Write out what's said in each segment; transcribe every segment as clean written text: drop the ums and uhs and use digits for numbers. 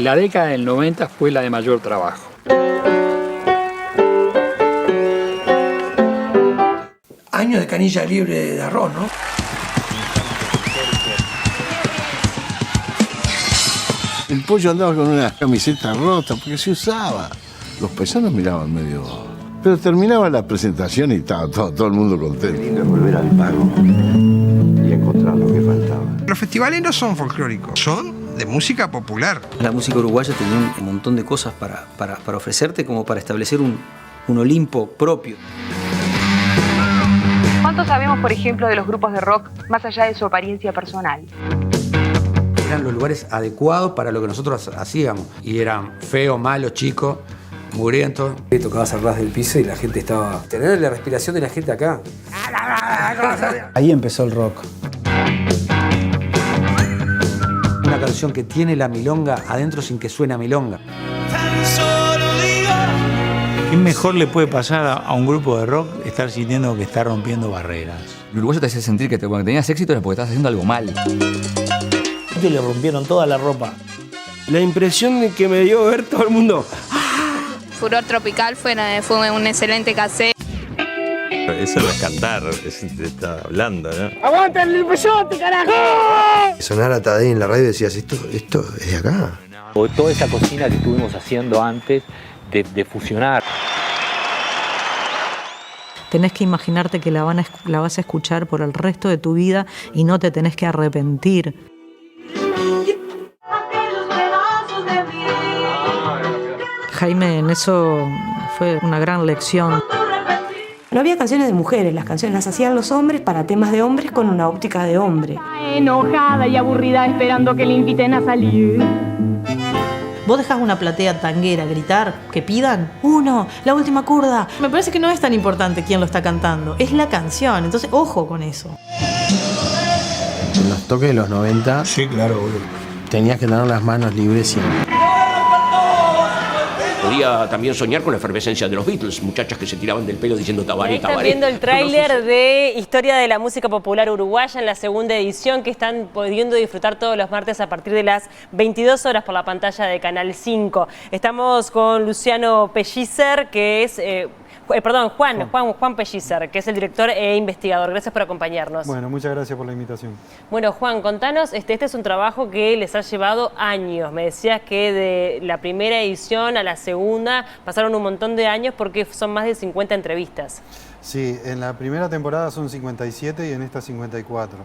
La década del 90 fue la de mayor trabajo. Años de canilla libre de arroz, ¿no? El Pollo andaba con una camiseta rota porque se usaba. Los paisanos miraban medio... Pero terminaba la presentación y estaba todo el mundo contento. Qué lindo volver al pago y encontrar lo que faltaba. Los festivales no son folclóricos, son de música popular. La música uruguaya tenía un montón de cosas para ofrecerte, como para establecer un Olimpo propio. ¿Cuánto sabemos, por ejemplo, de los grupos de rock más allá de su apariencia personal? Eran los lugares adecuados para lo que nosotros hacíamos. Y eran feos, malos, chicos, mugrientos. Tocabas al ras del piso y la gente estaba... Tener la respiración de la gente acá. Ahí empezó el rock. Una canción que tiene la milonga adentro sin que suene a milonga. ¿Qué mejor le puede pasar a un grupo de rock estar sintiendo que está rompiendo barreras? El uruguayo te hacía sentir que cuando tenías éxito era porque estabas haciendo algo mal. Le rompieron toda la ropa. La impresión que me dio ver todo el mundo. Furor Tropical fue un excelente cassette. Eso no es cantar, te está hablando, ¿no? ¡Aguanta el peyote, carajo! Sonar a Tadei en la radio y decías, esto es de acá. O toda esa cocina que estuvimos haciendo antes de fusionar. Tenés que imaginarte que la vas a escuchar por el resto de tu vida y no te tenés que arrepentir. Jaime en eso fue una gran lección. No había canciones de mujeres, las canciones las hacían los hombres para temas de hombres con una óptica de hombre. Enojada y aburrida esperando que le inviten a salir. Vos dejás una platea tanguera gritar, que pidan, uno, la última curda. Me parece que no es tan importante quién lo está cantando, es la canción, entonces ojo con eso. En los toques de los 90, sí, claro, boludo. Tenías que tener las manos libres siempre. Podía también soñar con la efervescencia de los Beatles, muchachas que se tiraban del pelo diciendo Tabaré, Están Tabaré. viendo el tráiler de Historia de la Música Popular Uruguaya en la segunda edición que están pudiendo disfrutar todos los martes a partir de las 22 horas por la pantalla de Canal 5. Estamos con Luciano Pellicer, que es... Juan Pellicer, que es el director e investigador. Gracias por acompañarnos. Bueno, muchas gracias por la invitación. Bueno, Juan, contanos, este es un trabajo que les ha llevado años. Me decías que de la primera edición a la segunda pasaron un montón de años porque son más de 50 entrevistas. Sí, en la primera temporada son 57 y en esta 54.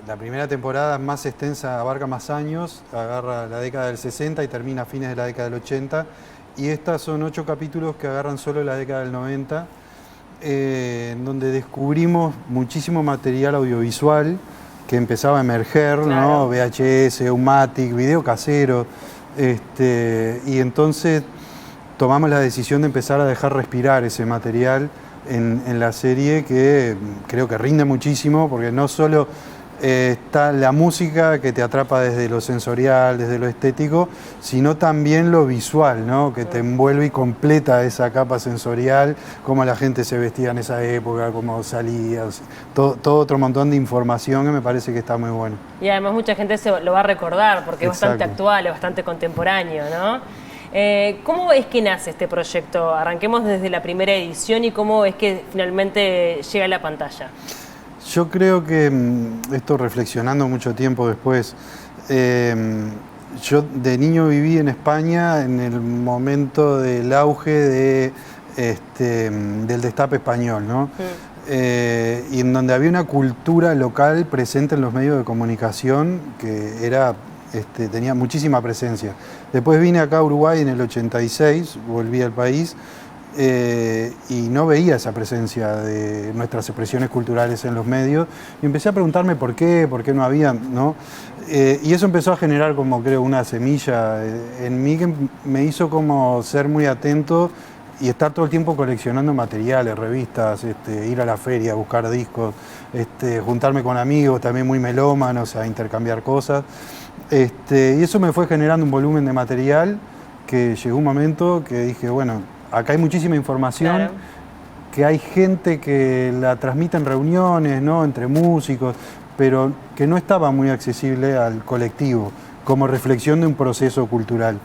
La primera temporada es más extensa, abarca más años, agarra la década del 60 y termina a fines de la década del 80. Y estas son 8 capítulos que agarran solo la década del 90, en donde descubrimos muchísimo material audiovisual que empezaba a emerger, claro, ¿no? VHS, Eumatic, video casero. Y entonces tomamos la decisión de empezar a dejar respirar ese material en la serie, que creo que rinde muchísimo, porque no solo está la música que te atrapa desde lo sensorial, desde lo estético, sino también lo visual, ¿no? Que te envuelve y completa esa capa sensorial, cómo la gente se vestía en esa época, cómo salía, todo otro montón de información que me parece que está muy bueno. Y además mucha gente lo va a recordar porque es bastante actual, es bastante contemporáneo, ¿no? ¿Cómo es que nace este proyecto? Arranquemos desde la primera edición y cómo es que finalmente llega a la pantalla. Yo creo que, esto reflexionando mucho tiempo después, yo de niño viví en España en el momento del auge del destape español, ¿no? Y en donde había una cultura local presente en los medios de comunicación que tenía muchísima presencia. Después vine acá a Uruguay en el 86, volví al país, y no veía esa presencia de nuestras expresiones culturales en los medios y empecé a preguntarme por qué no había, ¿no? Y eso empezó a generar como creo una semilla en mí que me hizo como ser muy atento y estar todo el tiempo coleccionando materiales, revistas, ir a la feria, buscar discos, juntarme con amigos también muy melómanos a intercambiar cosas, y eso me fue generando un volumen de material que llegó un momento que dije, bueno, acá hay muchísima información, claro, que hay gente que la transmite en reuniones, ¿no? Entre músicos, pero que no estaba muy accesible al colectivo. como reflexión de un proceso cultural.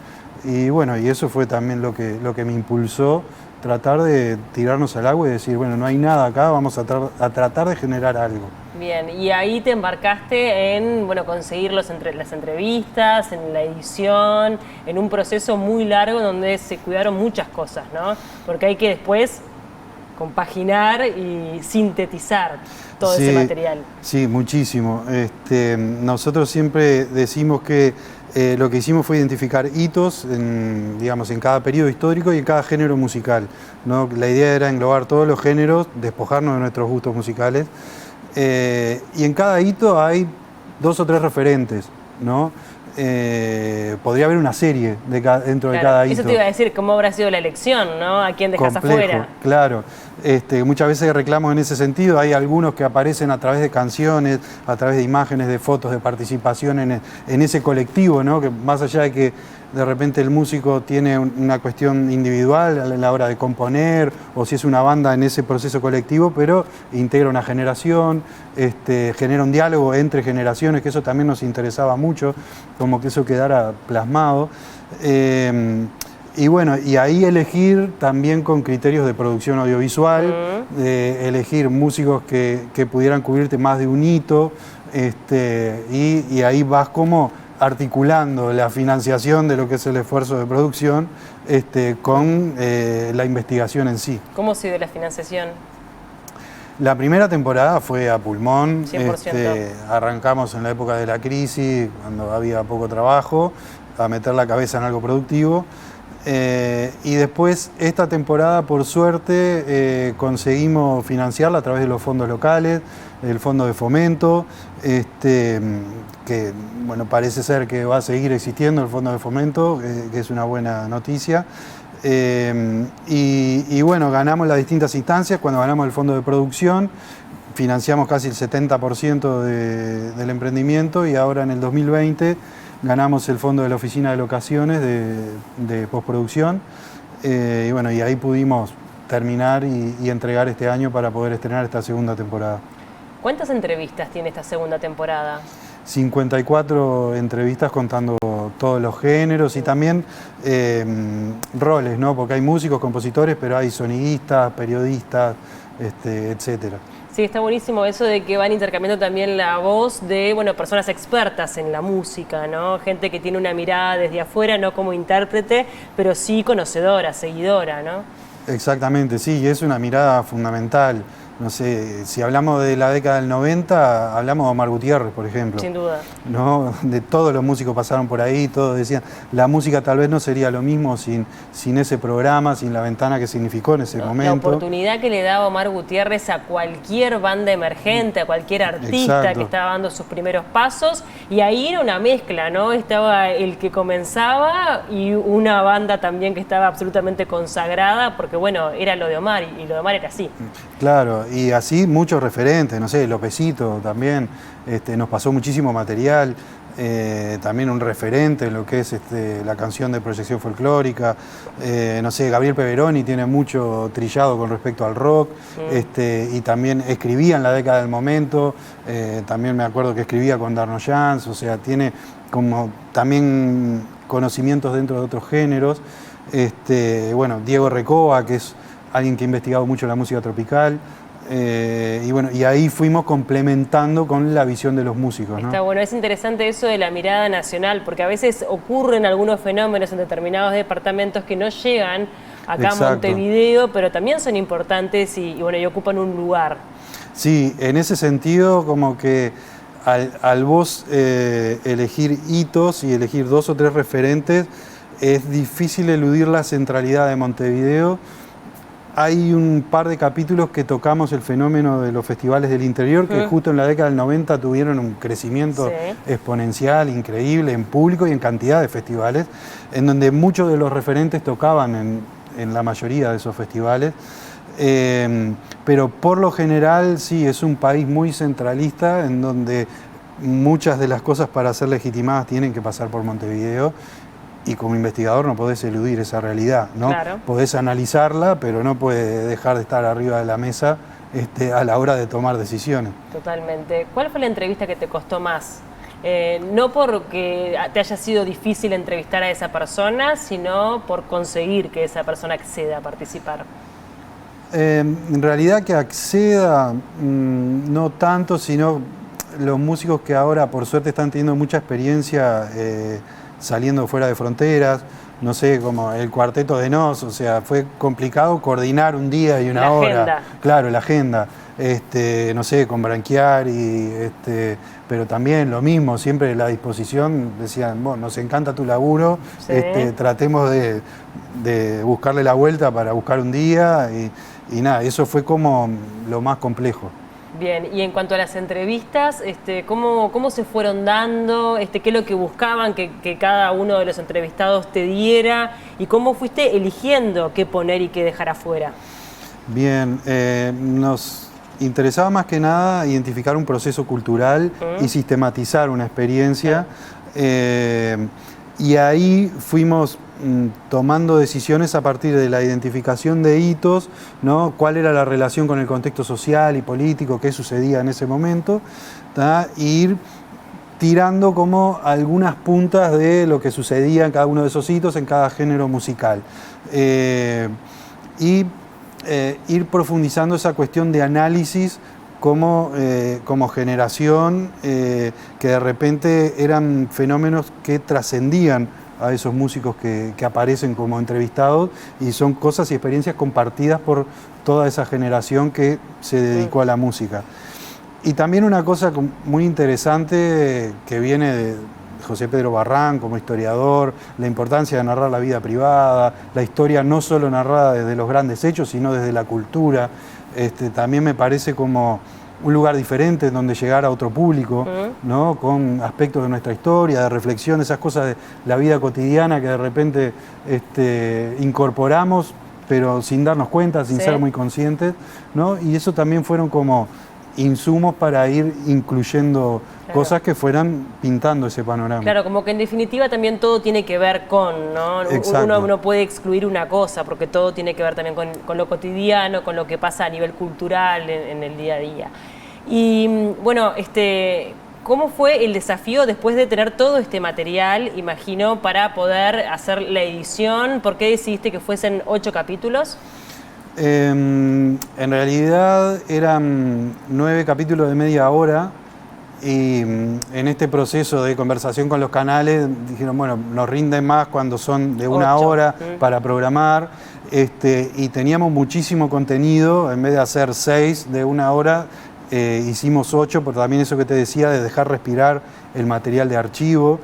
Y bueno, y eso fue también lo que me impulsó, tratar de tirarnos al agua y decir, bueno, no hay nada acá, vamos a tratar de generar algo. Bien, y ahí te embarcaste en, bueno, conseguir las entrevistas, en la edición, en un proceso muy largo donde se cuidaron muchas cosas, ¿no? Porque hay que después compaginar y sintetizar todo ese material. Sí, muchísimo. Nosotros siempre decimos que lo que hicimos fue identificar hitos en cada periodo histórico y en cada género musical, ¿no? La idea era englobar todos los géneros, despojarnos de nuestros gustos musicales, y en cada hito hay 2 o 3 referentes, ¿no? Podría haber una serie dentro de cada hito. Eso te iba a decir, cómo habrá sido la elección, ¿no? ¿A quién dejas afuera? Claro. Muchas veces reclamos en ese sentido. Hay algunos que aparecen a través de canciones, a través de imágenes, de fotos, de participación en ese colectivo, ¿no? Que más allá de que de repente el músico tiene una cuestión individual a la hora de componer, o si es una banda en ese proceso colectivo, pero integra una generación, genera un diálogo entre generaciones, que eso también nos interesaba mucho, como que eso quedara plasmado. Y bueno, y ahí elegir también con criterios de producción audiovisual, elegir músicos que pudieran cubrirte más de un hito, y ahí vas como articulando la financiación de lo que es el esfuerzo de producción con la investigación en sí. ¿Cómo se dio la financiación? La primera temporada fue a pulmón. 100%. Arrancamos en la época de la crisis, cuando había poco trabajo, a meter la cabeza en algo productivo. Y después, esta temporada, por suerte, conseguimos financiarla a través de los fondos locales, el fondo de fomento, que bueno, parece ser que va a seguir existiendo el fondo de fomento, que es una buena noticia. Y bueno, ganamos las distintas instancias. Cuando ganamos el fondo de producción, financiamos casi el 70% del emprendimiento, y ahora en el 2020 ganamos el fondo de la Oficina de Locaciones de postproducción, y bueno, y ahí pudimos terminar y entregar este año para poder estrenar esta segunda temporada. ¿Cuántas entrevistas tiene esta segunda temporada? 54 entrevistas contando todos los géneros y también roles, ¿no? Porque hay músicos, compositores, pero hay sonidistas, periodistas, etcétera. Sí, está buenísimo eso de que van intercambiando también la voz de, bueno, personas expertas en la música, ¿no? Gente que tiene una mirada desde afuera, no como intérprete, pero sí conocedora, seguidora, ¿no? Exactamente, sí, y es una mirada fundamental. No sé, si hablamos de la década del 90, hablamos de Omar Gutiérrez, por ejemplo. Sin duda. ¿No? De todos los músicos pasaron por ahí, todos decían, la música tal vez no sería lo mismo sin ese programa, sin la ventana que significó en ese momento. La oportunidad que le daba Omar Gutiérrez a cualquier banda emergente, a cualquier artista que estaba dando sus primeros pasos, y ahí era una mezcla, ¿no? Estaba el que comenzaba y una banda también que estaba absolutamente consagrada, porque bueno, era lo de Omar, y lo de Omar era así. Claro, y así muchos referentes, no sé, Lopecito también, nos pasó muchísimo material, también un referente en lo que es la canción de proyección folclórica, no sé, Gabriel Peveroni tiene mucho trillado con respecto al rock, y también escribía en la década del momento, también me acuerdo que escribía con Darno Jans, o sea, tiene como también conocimientos dentro de otros géneros, bueno, Diego Recoba, que es alguien que ha investigado mucho la música tropical, y bueno, y ahí fuimos complementando con la visión de los músicos, ¿no? Está bueno, es interesante eso de la mirada nacional, porque a veces ocurren algunos fenómenos en determinados departamentos que no llegan acá a Montevideo, pero también son importantes y bueno, y ocupan un lugar. Sí, en ese sentido, como que al vos elegir hitos y elegir 2 o 3 referentes, es difícil eludir la centralidad de Montevideo. Hay un par de capítulos que tocamos el fenómeno de los festivales del interior, que justo en la década del 90 tuvieron un crecimiento exponencial, increíble, en público y en cantidad de festivales, en donde muchos de los referentes tocaban en la mayoría de esos festivales. Pero por lo general sí, es un país muy centralista, en donde muchas de las cosas para ser legitimadas tienen que pasar por Montevideo. Y como investigador no podés eludir esa realidad, ¿no? Claro. Podés analizarla, pero no puede dejar de estar arriba de la mesa a la hora de tomar decisiones. Totalmente. ¿Cuál fue la entrevista que te costó más? No porque te haya sido difícil entrevistar a esa persona, sino por conseguir que esa persona acceda a participar. En realidad que acceda, no tanto, sino los músicos que ahora por suerte están teniendo mucha experiencia saliendo fuera de fronteras, no sé, como el Cuarteto de Nos, o sea, fue complicado coordinar un día y una hora. Agenda. Claro, la agenda. No sé, con Branchiari, pero también lo mismo, siempre la disposición, decían, bueno, nos encanta tu laburo, Sí. Tratemos de buscarle la vuelta para buscar un día y nada, eso fue como lo más complejo. Bien, y en cuanto a las entrevistas, ¿cómo se fueron dando? ¿Qué es lo que buscaban que cada uno de los entrevistados te diera? ¿Y cómo fuiste eligiendo qué poner y qué dejar afuera? Bien, nos interesaba más que nada identificar un proceso cultural y sistematizar una experiencia. Y ahí fuimos tomando decisiones a partir de la identificación de hitos, ¿no? Cuál era la relación con el contexto social y político, qué sucedía en ese momento, ¿tá? Ir tirando como algunas puntas de lo que sucedía en cada uno de esos hitos, en cada género musical. Ir profundizando esa cuestión de análisis como generación, que de repente eran fenómenos que trascendían a esos músicos que aparecen como entrevistados y son cosas y experiencias compartidas por toda esa generación que se dedicó a la música. Y también una cosa muy interesante que viene de José Pedro Barrán como historiador, la importancia de narrar la vida privada, la historia no solo narrada desde los grandes hechos, sino desde la cultura. También me parece como un lugar diferente en donde llegar a otro público, ¿no? Con aspectos de nuestra historia, de reflexión, esas cosas de la vida cotidiana que de repente incorporamos, pero sin darnos cuenta, sin ser muy conscientes, ¿no? Y eso también fueron como insumos para ir incluyendo cosas que fueran pintando ese panorama. Claro, como que en definitiva también todo tiene que ver con, ¿no? Uno no puede excluir una cosa, porque todo tiene que ver también con lo cotidiano, con lo que pasa a nivel cultural en el día a día. Y bueno, ¿cómo fue el desafío después de tener todo este material, imagino, para poder hacer la edición? ¿Por qué decidiste que fuesen 8 capítulos? En realidad eran 9 capítulos de media hora y en este proceso de conversación con los canales dijeron, bueno, nos rinden más cuando son de 1 hora para programar, y teníamos muchísimo contenido, en vez de hacer 6 de 1 hora, hicimos 8, por también eso que te decía de dejar respirar el material de archivo.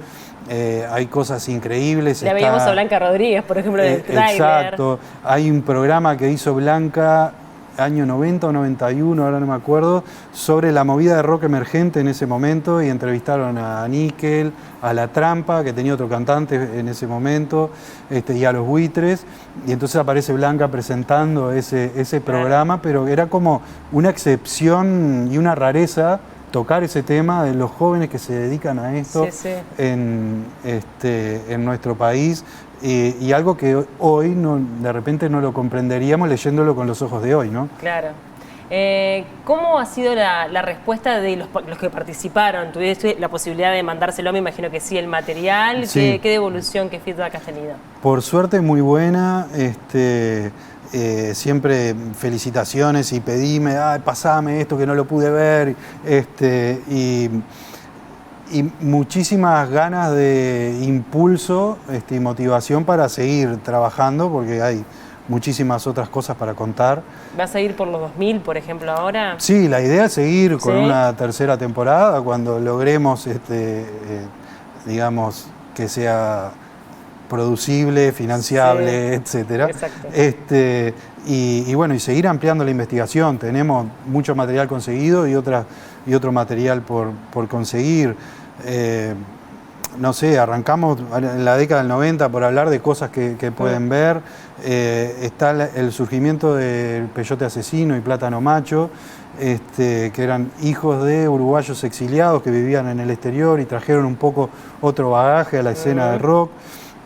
Hay cosas increíbles. Ya veíamos a Blanca Rodríguez, por ejemplo, del tráiler. Exacto. Hay un programa que hizo Blanca, año 90 o 91, ahora no me acuerdo, sobre la movida de rock emergente en ese momento, y entrevistaron a Níquel, a La Trampa, que tenía otro cantante en ese momento, y a Los Buitres, y entonces aparece Blanca presentando ese programa, pero era como una excepción y una rareza tocar ese tema de los jóvenes que se dedican a esto en nuestro país, y algo que hoy de repente no lo comprenderíamos leyéndolo con los ojos de hoy, ¿no? Claro. ¿Cómo ha sido la respuesta de los que participaron? ¿Tuviste la posibilidad de mandárselo? Me imagino que sí, el material. Sí. ¿Qué devolución, qué feedback has tenido? Por suerte muy buena. Siempre felicitaciones y pedime, pasame esto que no lo pude ver, y muchísimas ganas de impulso y motivación para seguir trabajando, porque hay muchísimas otras cosas para contar. ¿Vas a ir por los 2000, por ejemplo, ahora? Sí, la idea es seguir con una tercera temporada cuando logremos, digamos, que sea producible, financiable, etcétera. Exacto. Y bueno, y seguir ampliando la investigación. Tenemos mucho material conseguido y otro material por conseguir. No sé, arrancamos en la década del 90 por hablar de cosas que pueden ver. Está el surgimiento del Peyote Asesino y Plátano Macho, que eran hijos de uruguayos exiliados que vivían en el exterior y trajeron un poco otro bagaje a la escena de rock.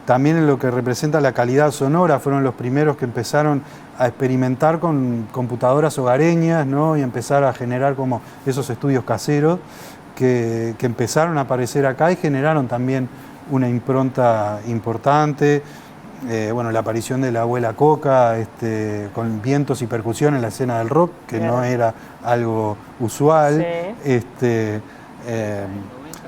También en lo que representa la calidad sonora, fueron los primeros que empezaron a experimentar con computadoras hogareñas, ¿no? Y empezar a generar como esos estudios caseros que empezaron a aparecer acá y generaron también una impronta importante. Bueno, la aparición de la abuela Coca, con vientos y percusión en la escena del rock, que no era algo usual.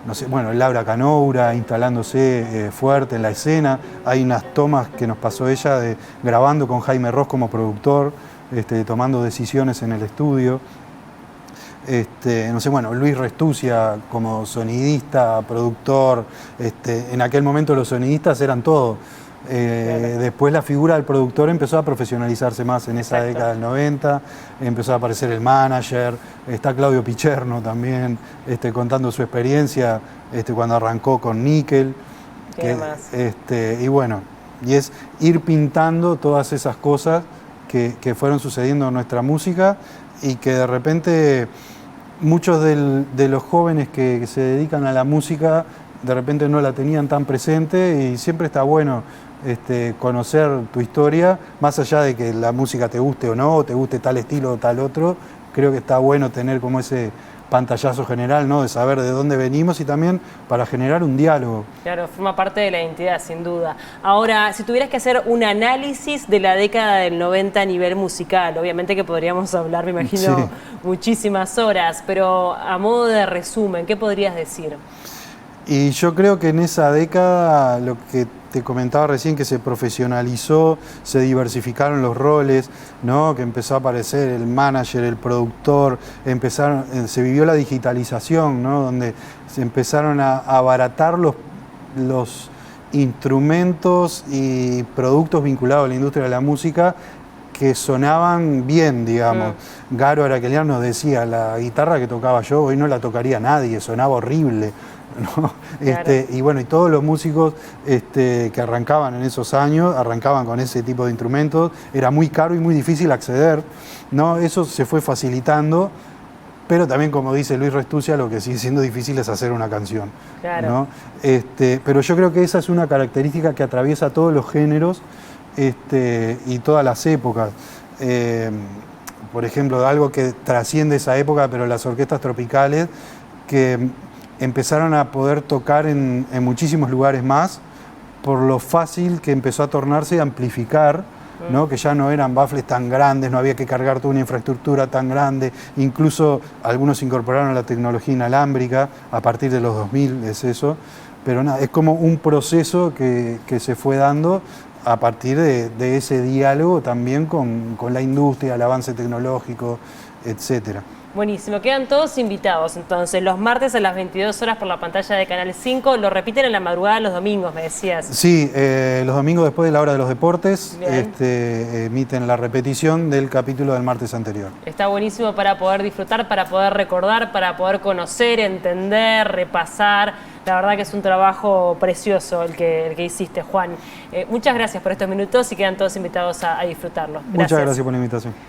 No sé, bueno, Laura Canoura instalándose fuerte en la escena. Hay unas tomas que nos pasó ella grabando con Jaime Ross como productor, tomando decisiones en el estudio. No sé, bueno, Luis Restucia como sonidista, productor. En aquel momento los sonidistas eran todo. Después la figura del productor empezó a profesionalizarse más en esa década del 90, empezó a aparecer el manager, está Claudio Picherno también contando su experiencia cuando arrancó con Nickel. Y bueno, y es ir pintando todas esas cosas que fueron sucediendo en nuestra música y que de repente muchos de los jóvenes que se dedican a la música de repente no la tenían tan presente, y siempre está bueno conocer tu historia, más allá de que la música te guste o no, o te guste tal estilo o tal otro. Creo que está bueno tener como ese pantallazo general, ¿no? De saber de dónde venimos y también para generar un diálogo. Claro, forma parte de la identidad, sin duda. Ahora, si tuvieras que hacer un análisis de la década del 90 a nivel musical, obviamente que podríamos hablar, me imagino, muchísimas horas, pero a modo de resumen, ¿qué podrías decir? Y yo creo que en esa década, lo que te comentaba recién, que se profesionalizó, se diversificaron los roles, ¿no? Que empezó a aparecer el manager, el productor, se vivió la digitalización, ¿no? Donde se empezaron a abaratar los instrumentos y productos vinculados a la industria de la música que sonaban bien, digamos. Garo Araquelian nos decía, la guitarra que tocaba yo hoy no la tocaría nadie, sonaba horrible, ¿no? Y bueno, y todos los músicos que arrancaban en esos años, arrancaban con ese tipo de instrumentos, era muy caro y muy difícil acceder, ¿no? Eso se fue facilitando, pero también, como dice Luis Restucia, lo que sigue siendo difícil es hacer una canción, ¿no? Pero yo creo que esa es una característica que atraviesa todos los géneros y todas las épocas. Por ejemplo, algo que trasciende esa época, pero las orquestas tropicales, que empezaron a poder tocar en muchísimos lugares más, por lo fácil que empezó a tornarse y amplificar, ¿no? Que ya no eran baffles tan grandes, no había que cargar toda una infraestructura tan grande, incluso algunos incorporaron la tecnología inalámbrica a partir de los 2000, es eso, pero nada, es como un proceso que se fue dando a partir de ese diálogo también con la industria, el avance tecnológico, etcétera. Buenísimo, quedan todos invitados entonces, los martes a las 22 horas por la pantalla de Canal 5, lo repiten en la madrugada los domingos, me decías. Sí, los domingos después de la hora de los deportes emiten la repetición del capítulo del martes anterior. Está buenísimo para poder disfrutar, para poder recordar, para poder conocer, entender, repasar. La verdad que es un trabajo precioso el que hiciste, Juan. Muchas gracias por estos minutos y quedan todos invitados a disfrutarlo. Gracias. Muchas gracias por la invitación.